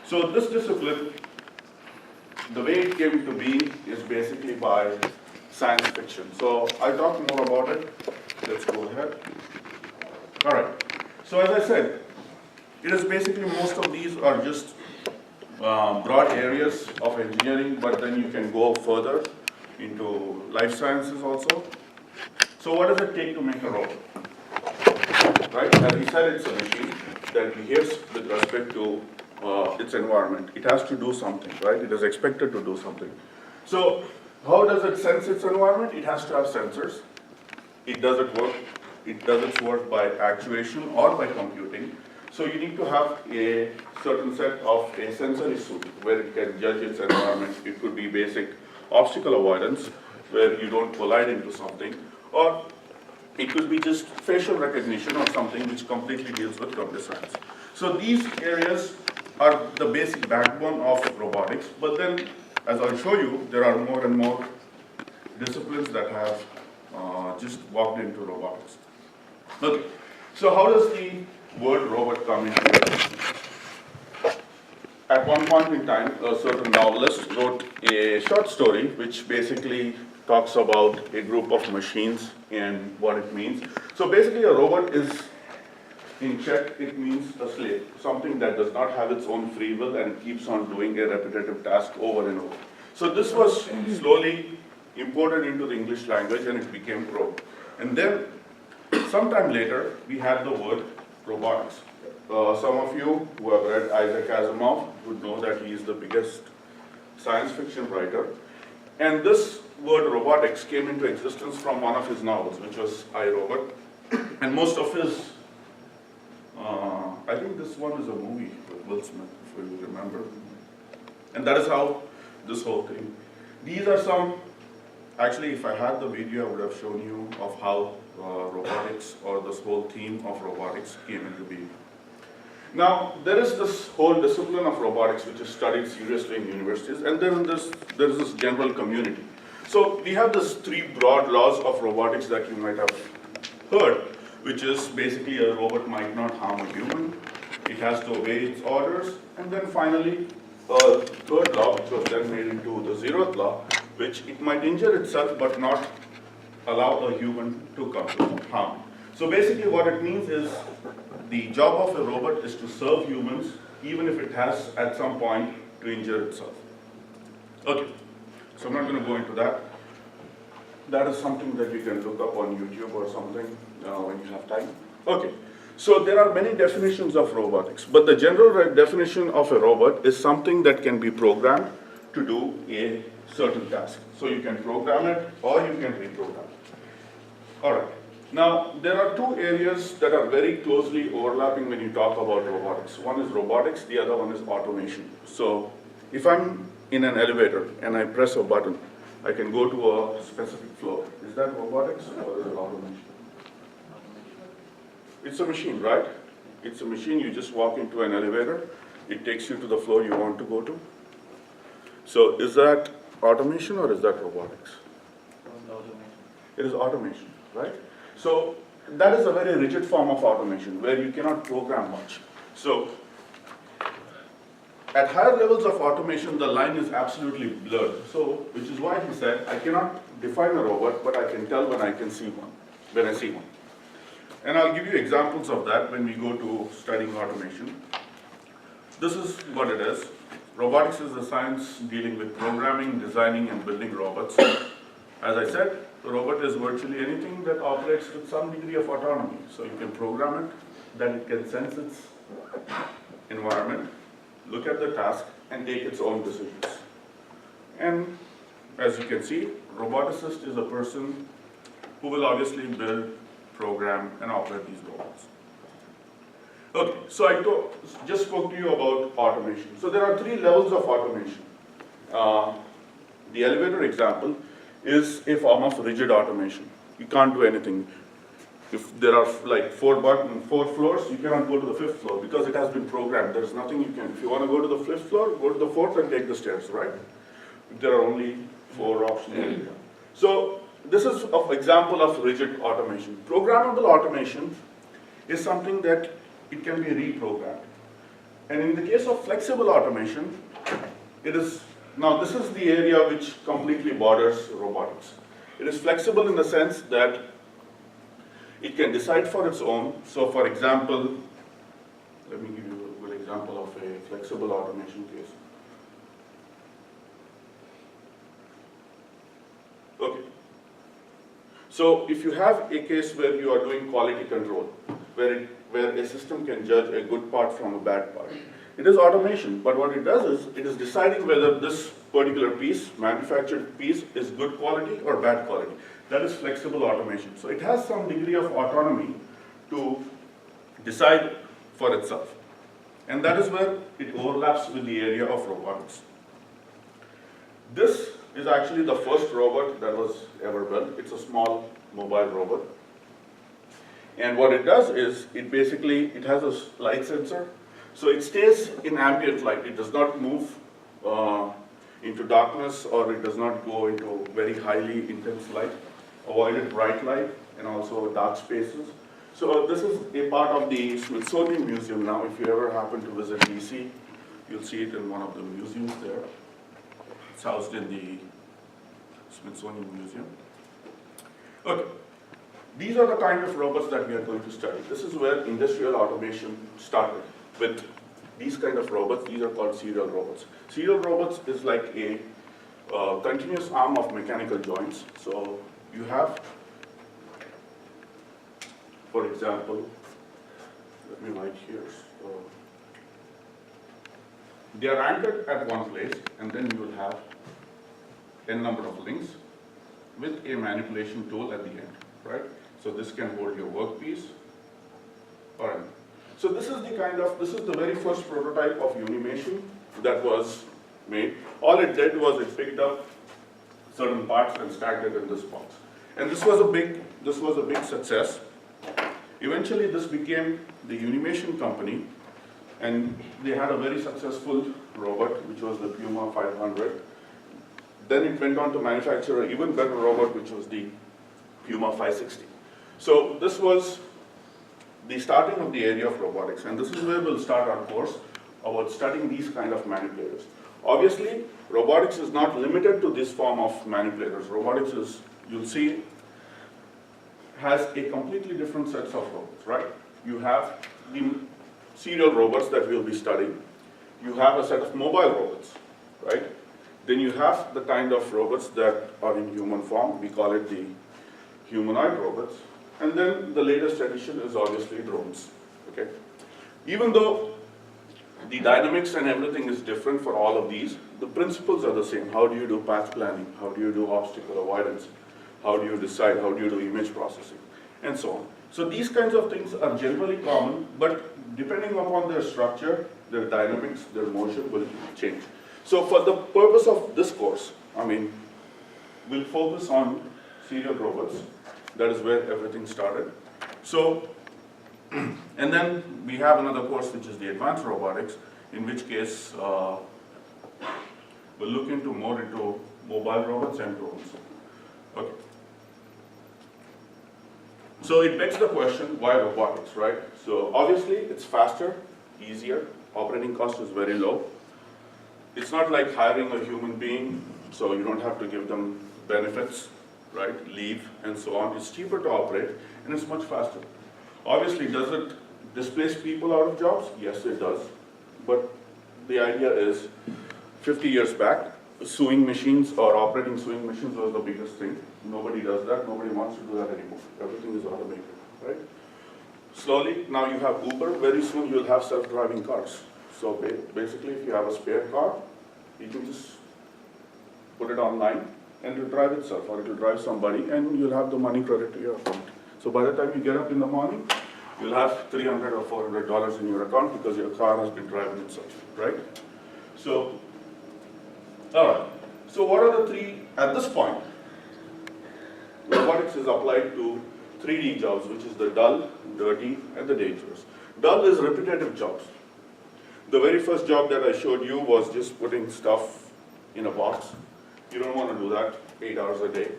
So this discipline, the way it came to be is basically by science fiction. So I'll talk more about it. Let's go ahead. All right. So as I said, it is basically most of these are just broad areas of engineering, but then you can go further into life sciences also. So what does it take to make a robot? Right? As we said, it's a machine that behaves with respect to its environment. It has to do something, right? It is expected to do something. So how does it sense its environment? It has to have sensors. It does its work by actuation or by computing. So you need to have a certain set of a sensory suit where it can judge its environment. It could be basic obstacle avoidance, where you don't collide into something, or it could be just facial recognition or something which completely deals with computer science. So these areas are the basic backbone of robotics, but then, as I'll show you, there are more and more disciplines that have just walked into robotics. Okay, so how does the word robot come into it? At one point in time, a certain novelist wrote a short story which basically talks about a group of machines and what it means. So basically a robot is, in Czech, it means a slave, something that does not have its own free will and keeps on doing a repetitive task over and over. So this was slowly imported into the English language and it became pro. And then sometime later, we had the word robotics. Some of you who have read Isaac Asimov would know that he is the biggest science fiction writer. And this word robotics came into existence from one of his novels, which was I, Robot. And most of his, I think this one is a movie with Will Smith, if you remember. And that is how this whole thing. These are some, actually if I had the video, I would have shown you of how robotics or this whole theme of robotics came into being. Now, there is this whole discipline of robotics which is studied seriously in universities, and then there is this general community. So we have these three broad laws of robotics that you might have heard, which is basically a robot might not harm a human, it has to obey its orders, and then finally a third law, which was then made into the zeroth law, which it might injure itself but not allow a human to come to harm. So basically what it means is the job of a robot is to serve humans even if it has at some point to injure itself. Okay, so I'm not going to go into that. That is something that you can look up on YouTube or something when you have time. Okay, so there are many definitions of robotics, but the general definition of a robot is something that can be programmed to do a certain task. So you can program it or you can reprogram it. All right. Now, there are two areas that are very closely overlapping when you talk about robotics. One is robotics, the other one is automation. So, if I'm in an elevator and I press a button, I can go to a specific floor. Is that robotics or is it automation? It's a machine, right? It's a machine, you just walk into an elevator, it takes you to the floor you want to go to. So, is that automation or is that robotics? It is automation, right? So that is a very rigid form of automation where you cannot program much. So at higher levels of automation, the line is absolutely blurred. So, which is why he said, I cannot define a robot, but I can tell when I see one. And I'll give you examples of that when we go to studying automation. This is what it is. Robotics is the science dealing with programming, designing, and building robots. As I said, a robot is virtually anything that operates with some degree of autonomy. So you can program it, that it can sense its environment, look at the task, and take its own decisions. And as you can see, roboticist is a person who will obviously build, program, and operate these robots. Okay, so I just spoke to you about automation. So there are three levels of automation. The elevator example is a form of rigid automation. You can't do anything. If there are like four floors, you cannot go to the fifth floor because it has been programmed. There's nothing you can. If you want to go to the fifth floor, go to the fourth and take the stairs, right? There are only four options. So this is an example of rigid automation. Programmable automation is something that it can be reprogrammed. And in the case of flexible automation, it is, now this is the area which completely borders robotics. It is flexible in the sense that it can decide for its own. So for example, let me give you a good example of a flexible automation case. Okay. So if you have a case where you are doing quality control, where a system can judge a good part from a bad part, it is automation, but what it does is, it is deciding whether this particular piece, manufactured piece, is good quality or bad quality. That is flexible automation. So it has some degree of autonomy to decide for itself. And that is where it overlaps with the area of robotics. This is actually the first robot that was ever built. It's a small mobile robot. And what it does is, it has a light sensor. So it stays in ambient light. It does not move into darkness, or it does not go into very highly intense light. Avoided bright light and also dark spaces. So this is a part of the Smithsonian Museum now. If you ever happen to visit DC, you'll see it in one of the museums there. It's housed in the Smithsonian Museum. Okay. These are the kind of robots that we are going to study. This is where industrial automation started, with these kind of robots. These are called serial robots. Serial robots is like a continuous arm of mechanical joints. So you have, for example, let me write here. So they are anchored at one place, and then you will have n number of links with a manipulation tool at the end, right? So this can hold your workpiece, or anything. So this is the very first prototype of Unimation that was made. All it did was it picked up certain parts and stacked it in this box. And this was a big success. Eventually this became the Unimation company, and they had a very successful robot, which was the Puma 500. Then it went on to manufacture an even better robot, which was the Puma 560. So this was the starting of the area of robotics, and this is where we'll start our course about studying these kind of manipulators. Obviously, robotics is not limited to this form of manipulators. Robotics is, you'll see, has a completely different sets of robots, right? You have the serial robots that we'll be studying. You have a set of mobile robots, right? Then you have the kind of robots that are in human form. We call it the humanoid robots. And then the latest addition is obviously drones, okay? Even though the dynamics and everything is different for all of these, the principles are the same. How do you do path planning? How do you do obstacle avoidance? How do you decide? How do you do image processing? And so on. So these kinds of things are generally common, but depending upon their structure, their dynamics, their motion will change. So for the purpose of this course, we'll focus on serial robots. That is where everything started. So, and then we have another course which is the advanced robotics, in which case we'll look into more into mobile robots and drones. Okay. So it begs the question, why robotics, right? So obviously it's faster, easier, operating cost is very low. It's not like hiring a human being, so you don't have to give them benefits, right, leave, and so on. It's cheaper to operate, and it's much faster. Obviously, does it displace people out of jobs? Yes, it does. But the idea is, 50 years back, sewing machines or operating sewing machines was the biggest thing. Nobody does that. Nobody wants to do that anymore. Everything is automated, right? Slowly, now you have Uber. Very soon, you'll have self-driving cars. So basically, if you have a spare car, you can just put it online, and it'll drive itself, or it'll drive somebody, and you'll have the money credit to your account. So by the time you get up in the morning, you'll have $300 or $400 in your account because your car has been driving itself, right? So, all right. So what are the three, at this point, robotics is applied to 3D jobs, which is the dull, dirty, and the dangerous. Dull is repetitive jobs. The very first job that I showed you was just putting stuff in a box. You don't want to do that 8 hours a day,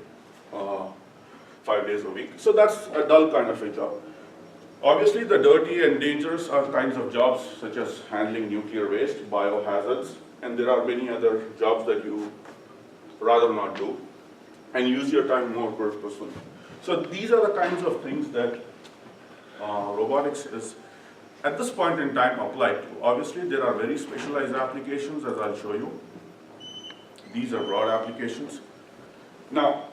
5 days a week. So that's a dull kind of a job. Obviously, the dirty and dangerous are kinds of jobs such as handling nuclear waste, biohazards, and there are many other jobs that you rather not do and use your time more purposefully. So these are the kinds of things that robotics is at this point in time applied to. Obviously, there are very specialized applications, as I'll show you. These are broad applications. Now,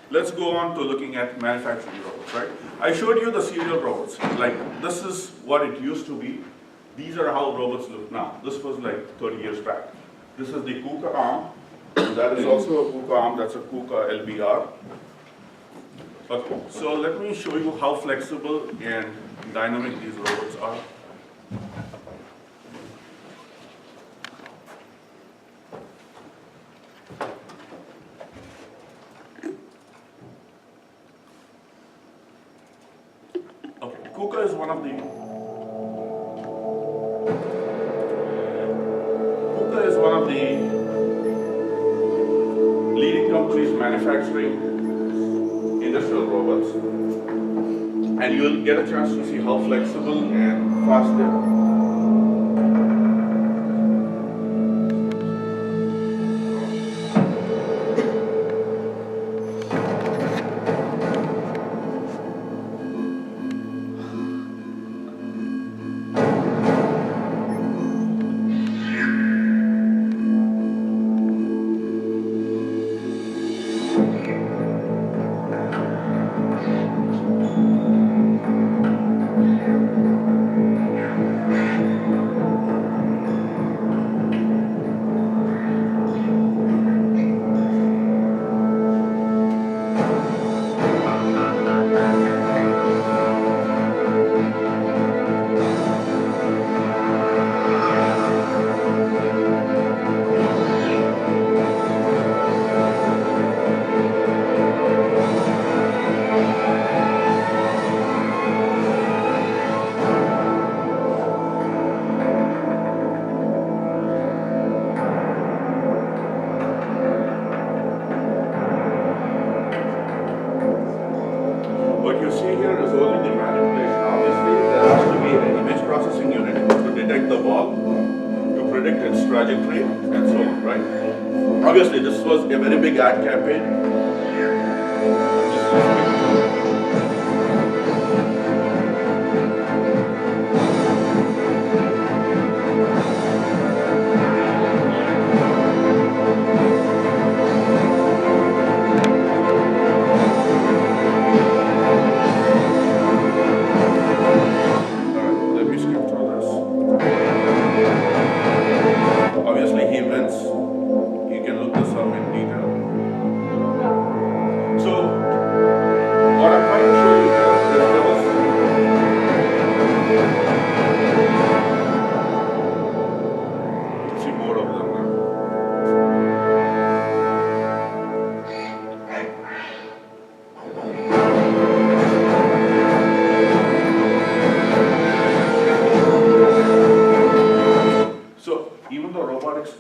let's go on to looking at manufacturing robots, right? I showed you the serial robots. Like, this is what it used to be. These are how robots look now. This was like 30 years back. This is the KUKA arm. And that is also a KUKA arm. That's a KUKA LBR. Okay, so let me show you how flexible and dynamic these robots are. Okay, KUKA is one of the leading companies manufacturing industrial robots, and you'll get a chance to see how flexible and fast they are. Trajectory and so on, right? Obviously, this was a very big ad campaign.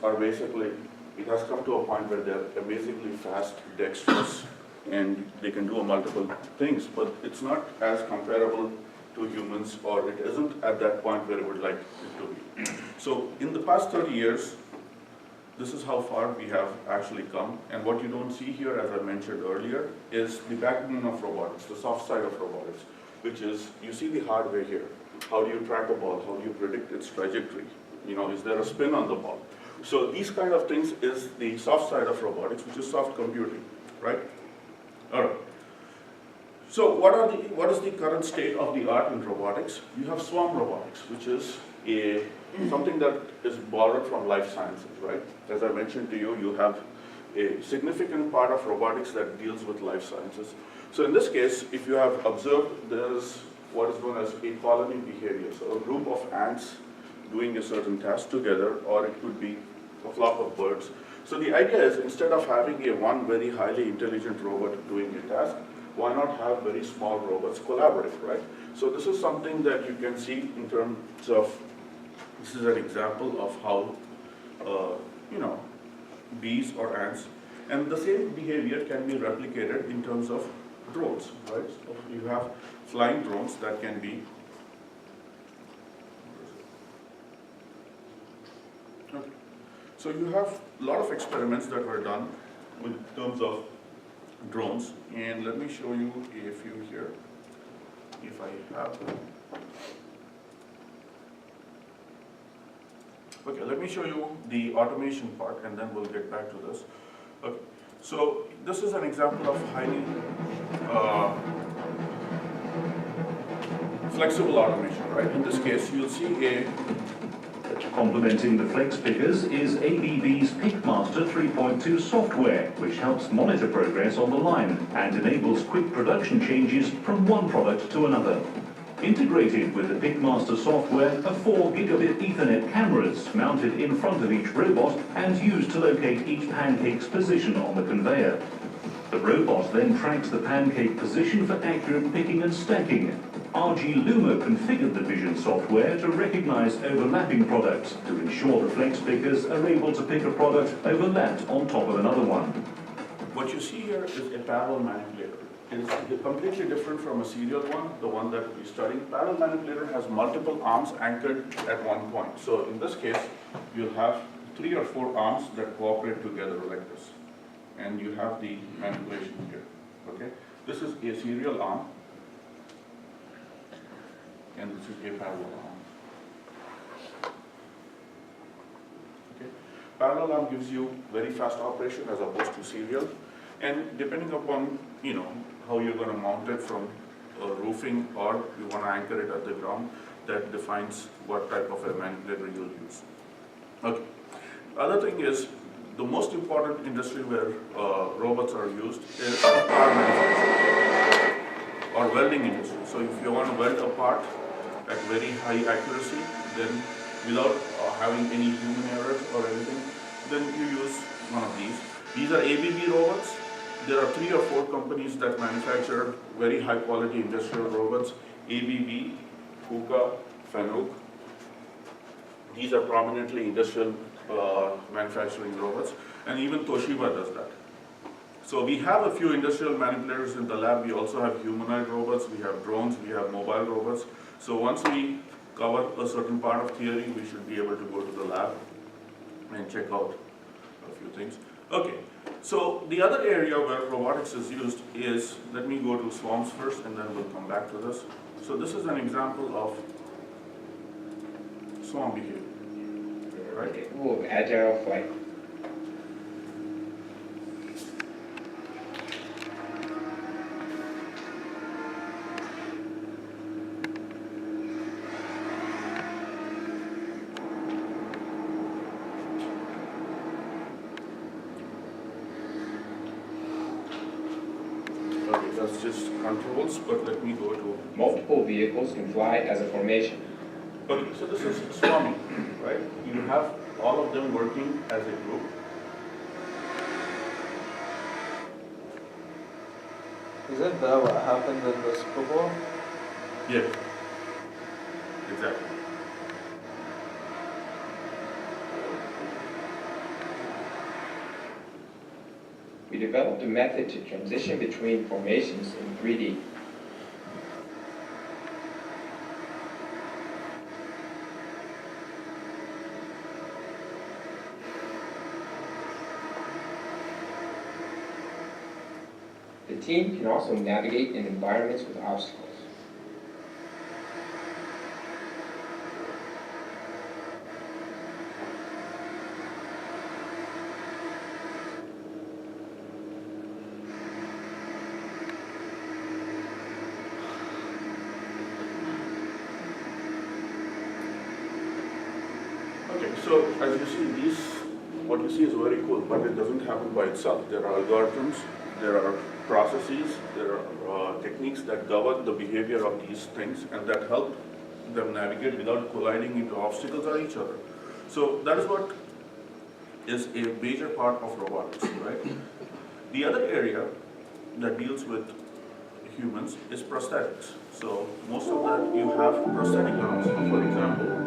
Are basically, it has come to a point where they're amazingly fast, dexterous, and they can do multiple things, but it's not as comparable to humans, or it isn't at that point where it would like it to be. So in the past 30 years, this is how far we have actually come, and what you don't see here, as I mentioned earlier, is the backbone of robotics, the soft side of robotics, which is, you see the hardware here. How do you track a ball? How do you predict its trajectory? You know, is there a spin on the ball? So these kind of things is the soft side of robotics, which is soft computing, right? All right. So what is the current state of the art in robotics? You have swarm robotics, which is something that is borrowed from life sciences, right? As I mentioned to you, you have a significant part of robotics that deals with life sciences. So in this case, if you have observed, there's what is known as a colony behavior. So a group of ants doing a certain task together, or it could be a flock of birds. So the idea is, instead of having one very highly intelligent robot doing a task, why not have very small robots collaborate, right? So this is something that you can see in terms of, this is an example of how, bees or ants, and the same behavior can be replicated in terms of drones, right? So you have flying drones that can be. Okay. So you have a lot of experiments that were done in terms of drones, and let me show you a few here, if I have them. Okay, let me show you the automation part, and then we'll get back to this. Okay, so this is an example of highly flexible automation, right? In this case, you'll see a. Complementing the flex pickers is ABB's Pickmaster 3.2 software, which helps monitor progress on the line and enables quick production changes from one product to another. Integrated with the Pickmaster software are 4 gigabit Ethernet cameras mounted in front of each robot and used to locate each pancake's position on the conveyor. The robot then tracks the pancake position for accurate picking and stacking. RG Lumo configured the vision software to recognize overlapping products to ensure the flex pickers are able to pick a product overlapped on top of another one. What you see here is a parallel manipulator. It is completely different from a serial one, the one that we studied. Parallel manipulator has multiple arms anchored at one point. So in this case, you'll have 3 or 4 arms that cooperate together like this. And you have the manipulation here, okay? This is a serial arm, and this is a parallel arm. Okay? Parallel arm gives you very fast operation as opposed to serial, and depending upon, how you're going to mount it from roofing, or you want to anchor it at the ground, that defines what type of a manipulator you'll use. Okay. Other thing is, the most important industry where robots are used is car manufacturing or welding industry. So if you want to weld a part at very high accuracy, then without having any human errors or anything, then you use one of these. These are ABB robots. There are 3 or 4 companies that manufacture very high quality industrial robots. ABB, KUKA, Fanuc. These are prominently industrial manufacturing robots, and even Toshiba does that. So we have a few industrial manipulators in the lab. We also have humanoid robots, we have drones, we have mobile robots. So once we cover a certain part of theory, we should be able to go to the lab and check out a few things. Okay, so the other area where robotics is used is, let me go to swarms first and then we'll come back to this. So this is an example of swarm behavior. Right? Ooh, agile flight. Okay, that's just controls, but let me go to. Multiple vehicles can fly as a formation. Okay, so this is swarming, right? You have all of them working as a group. Isn't that what happened in the Super Bowl? Yeah, exactly. We developed a method to transition between formations in 3D. The team can also navigate in environments with obstacles. Okay, so as you see, what you see is very cool, but it doesn't happen by itself. There are algorithms, there are processes, there are techniques that govern the behavior of these things and that help them navigate without colliding into obstacles or each other. So that is what is a major part of robotics, right? The other area that deals with humans is prosthetics. So most of that you have prosthetic arms, for example.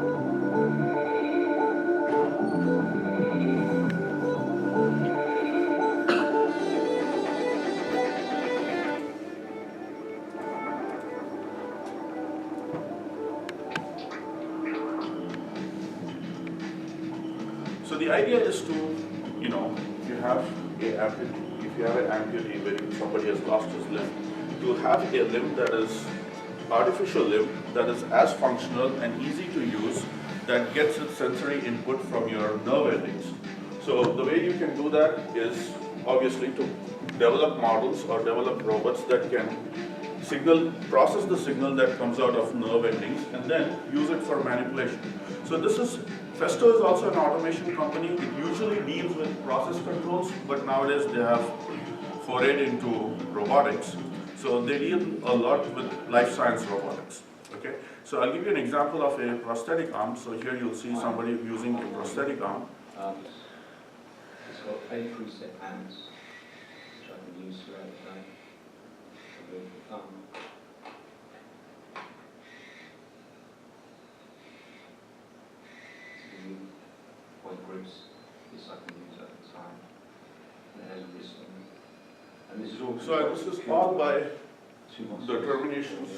So the idea is to, you know, if you have an amputee where somebody has lost his limb, to have a limb that is artificial limb that is as functional and easy to use, that gets its sensory input from your nerve endings. So the way you can do that is obviously to develop models or develop robots that can process the signal that comes out of nerve endings and then use it for manipulation. So Festo is also an automation company. It usually deals with process controls, but nowadays they have forayed into robotics. So they deal a lot with life science robotics. Okay? So I'll give you an example of a prosthetic arm. So here you'll see somebody using a prosthetic arm. It's got 8 preset hands, which I can use throughout the day. To move the thumb. To do point grips, this I can use at the time. And it has a wrist on it. And this is all. So this is all by the terminations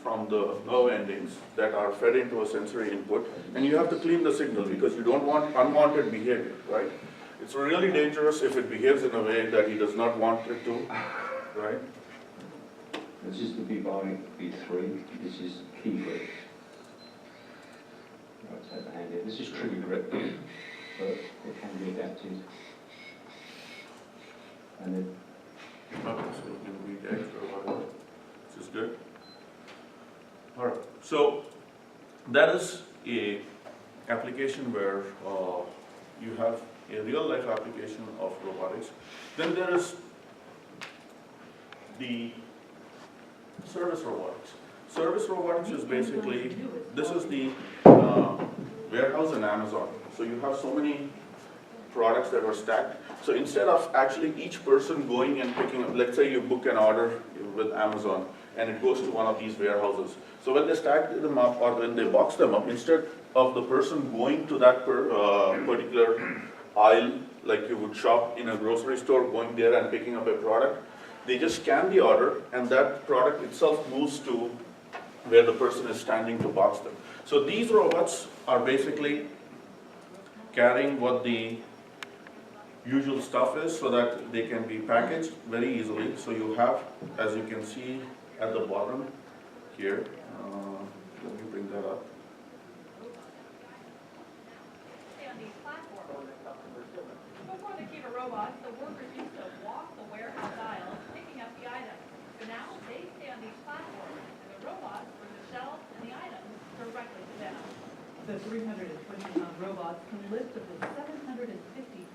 from the nerve endings that are fed into a sensory input, and you have to clean the signal because you don't want unwanted behavior, right? It's really dangerous if it behaves in a way that he does not want it to, right? This is the bionic B3, this is key grip. Right, take the hand in. This is trigger grip, but it can be adapted. And then Okay, so you can read extra or whatever. This is good. All right. So that is a application where you have a real life application of robotics. Then there is the service robotics. Service robotics is basically, this is the warehouse in Amazon. So you have so many products that are stacked. So instead of actually each person going and picking up, let's say you book an order with Amazon and it goes to one of these warehouses. So when they stack them up or when they box them up, instead of the person going to that particular aisle, like you would shop in a grocery store, going there and picking up a product, they just scan the order and that product itself moves to where the person is standing to box them. So these robots are basically carrying what the usual stuff is so that they can be packaged very easily. So you have, as you can see at the bottom here, let me bring that up. On these platforms. Before the Kiva robots, the workers used to walk the warehouse aisles picking up the items. But now they stay on these platforms, and the robots bring the shelves and the items directly to them. The 320-pound robots can lift up to 750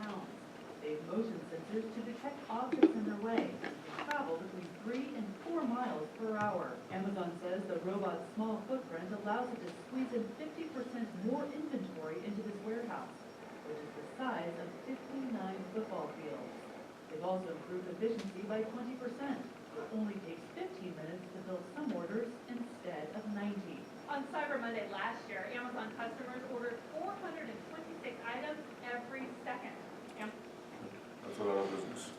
pounds. They have motion sensors to detect objects in their way and travel between 3 and 4 miles per hour. Amazon says the robot's small footprint allows it to squeeze in 50% more inventory into this warehouse, which is the size of 59 football fields. They've also improved efficiency by 20%. It only takes 15 minutes to fill some orders instead of 90. On Cyber Monday last year, Amazon customers ordered 426 items every second. That's a lot of business.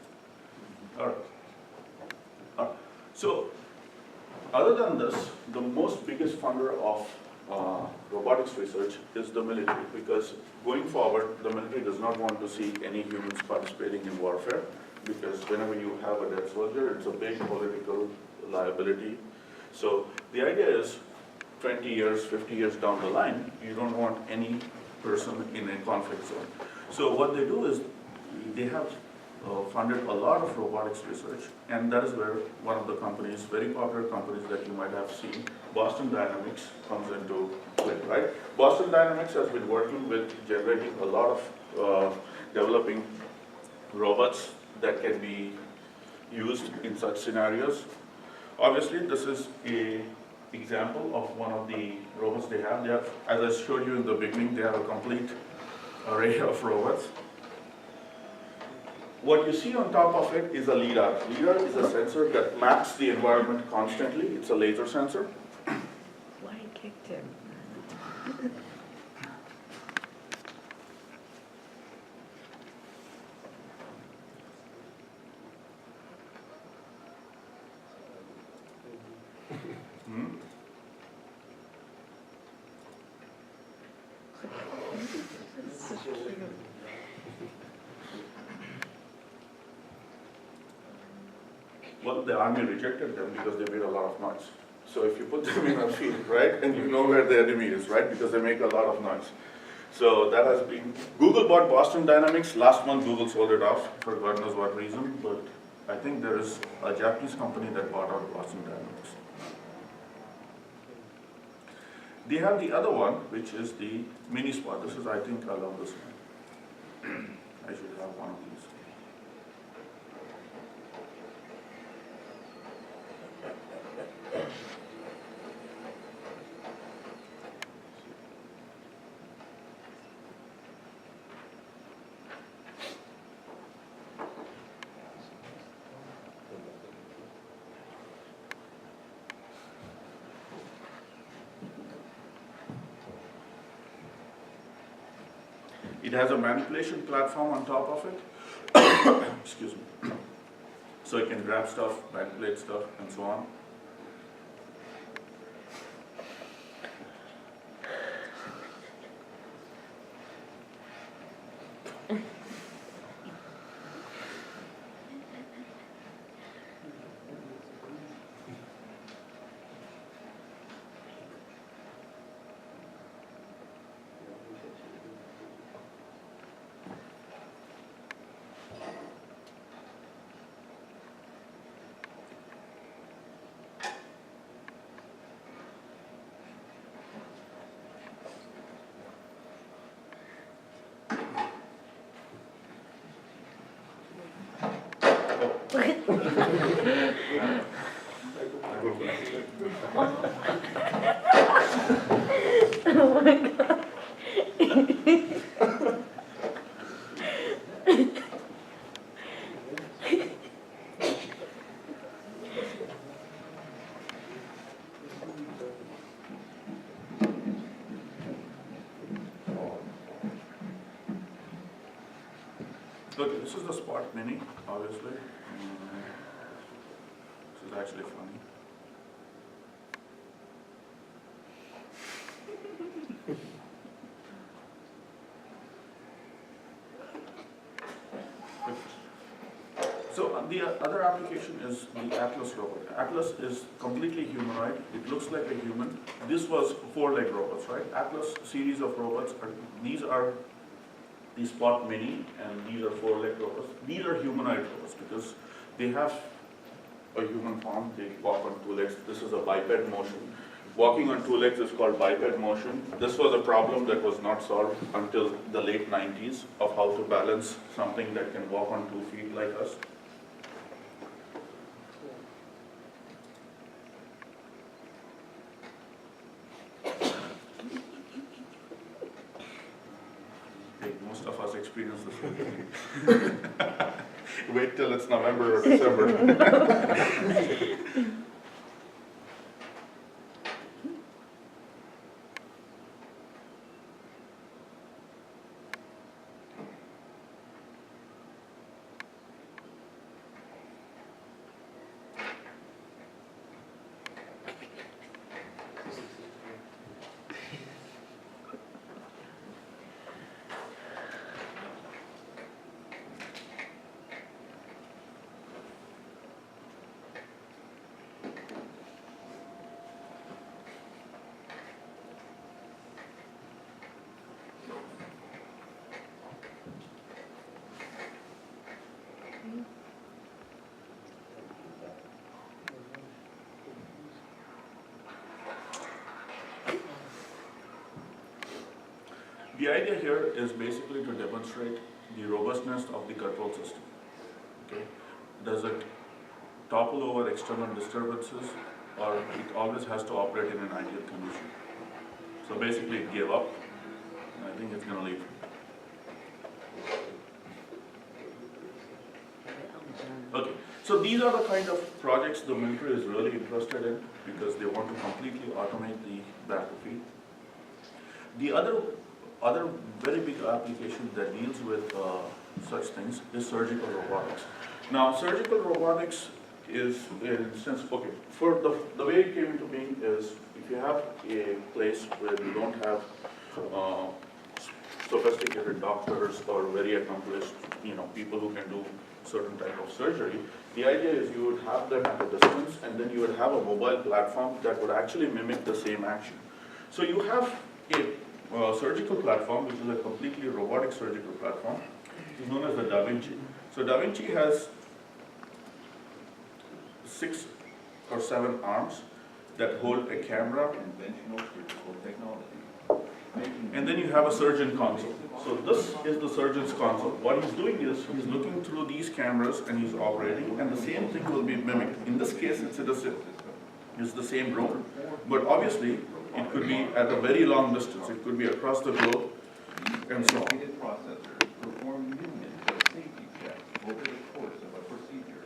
All right. So, other than this, the most biggest funder of robotics research is the military, because going forward, the military does not want to see any humans participating in warfare, because whenever you have a dead soldier, it's a big political liability. So the idea is 20 years, 50 years down the line, you don't want any person in a conflict zone. So what they do is they have funded a lot of robotics research, and that is where one of the companies, very popular companies that you might have seen, Boston Dynamics, comes into play, right? Boston Dynamics has been working with generating a lot of developing robots that can be used in such scenarios. Obviously, this is an example of one of the robots they have. They have, as I showed you in the beginning, they have a complete array of robots. What you see on top of it is a LiDAR. LiDAR is a sensor that maps the environment constantly. It's a laser sensor. Why kicked him? Well, the army rejected them because they made a lot of noise. So if you put them in a field, right, and you know where the enemy is, right, because they make a lot of noise. So that has been, Google bought Boston Dynamics. Last month Google sold it off for God knows what reason, but I think there is a Japanese company that bought out Boston Dynamics. They have the other one, which is the mini spot. This is, I think, I love this one. I should have one of these. It has a manipulation platform on top of it. Excuse me. So it can grab stuff, manipulate stuff, and so on. Oh my God. Look, this is the Spot Mini, obviously. This is actually funny. So the other application is the Atlas robot. Atlas is completely humanoid. It looks like a human. This was four-leg robots, right? Atlas series of robots. These are the Spot Mini, and these are four-leg robots. These are humanoid robots because they have a human form. They walk on two legs. This is a biped motion. Walking on two legs is called biped motion. This was a problem that was not solved until the late 90s of how to balance something that can walk on 2 feet like us. Most of us experience this. Wait till it's November or December. The idea here is basically to demonstrate the robustness of the control system. Okay? Does it topple over external disturbances, or it always has to operate in an ideal condition? So basically it gave up, and I think it's going to leave. Okay, so these are the kind of projects the military is really interested in because they want to completely automate the battlefield. The other very big application that deals with such things is surgical robotics. Now, surgical robotics is, in a sense, okay, for the way it came into being is if you have a place where you don't have sophisticated doctors or very accomplished, people who can do certain type of surgery, the idea is you would have them at a distance, and then you would have a mobile platform that would actually mimic the same action. So you have a surgical platform, which is a completely robotic surgical platform. It's known as the Da Vinci. So Da Vinci has 6 or 7 arms that hold a camera, Conventional surgical technology. and then you have a surgeon console. So this is the surgeon's console. What he's doing is he's looking through these cameras and he's operating, and the same thing will be mimicked. In this case, it's the same room, but obviously it could be at a very long distance. It could be across the globe, and so on. Processors perform millions of safety checks over the course of a procedure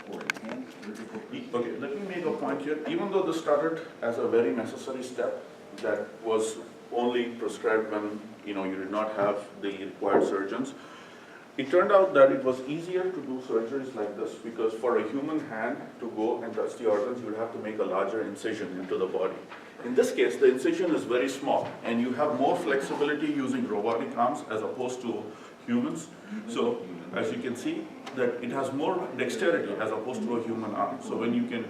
for enhanced surgical precision. Okay, let me make a point here. Even though this started as a very necessary step that was only prescribed when you did not have the required surgeons, it turned out that it was easier to do surgeries like this because for a human hand to go and touch the organs, you would have to make a larger incision into the body. In this case, the incision is very small, and you have more flexibility using robotic arms as opposed to humans. So, as you can see, that it has more dexterity as opposed to a human arm. So when you can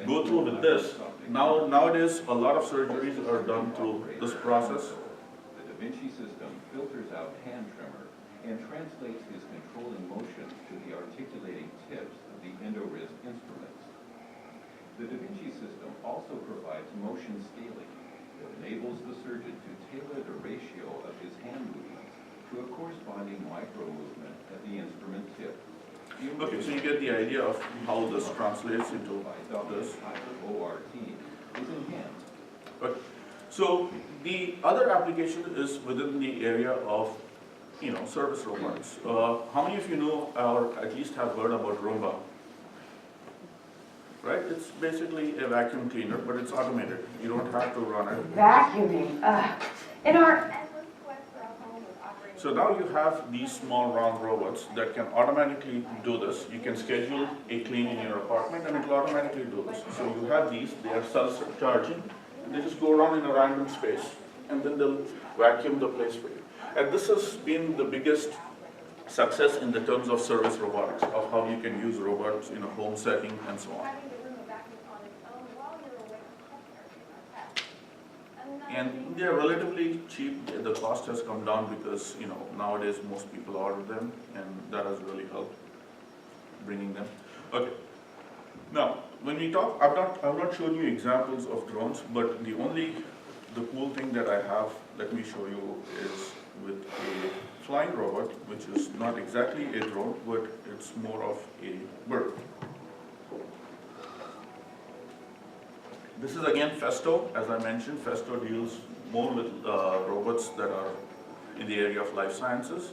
go through with this, nowadays a lot of surgeries are done through this process. The Da Vinci system filters out hand tremor and translates his controlling motion to the articulating tips of the endo-wrist instruments. The Da Vinci system also provides motion scaling that enables the surgeon to tailor the ratio of his hand movements to a corresponding micro movement at the instrument tip. Okay, so you get the idea of how this translates into this. ORT is enhanced. But, so the other application is within the area of service robots. How many of you know or at least have heard about Roomba? Right? It's basically a vacuum cleaner, but it's automated. You don't have to run it. Vacuuming, in our, So now you have these small round robots that can automatically do this. You can schedule a clean in your apartment and it will automatically do this. So you have these, they are self-charging, and they just go around in a random space, and then they'll vacuum the place for you. And this has been the biggest success in the terms of service robotics, of how you can use robots in a home setting and so on. And they are relatively cheap. The cost has come down because nowadays most people order them, and that has really helped bringing them. Okay. Now, when we talk, I've not shown you examples of drones, but the cool thing that I have, let me show you, is with a flying robot, which is not exactly a drone, but it's more of a bird. This is again Festo. As I mentioned, Festo deals more with robots that are in the area of life sciences.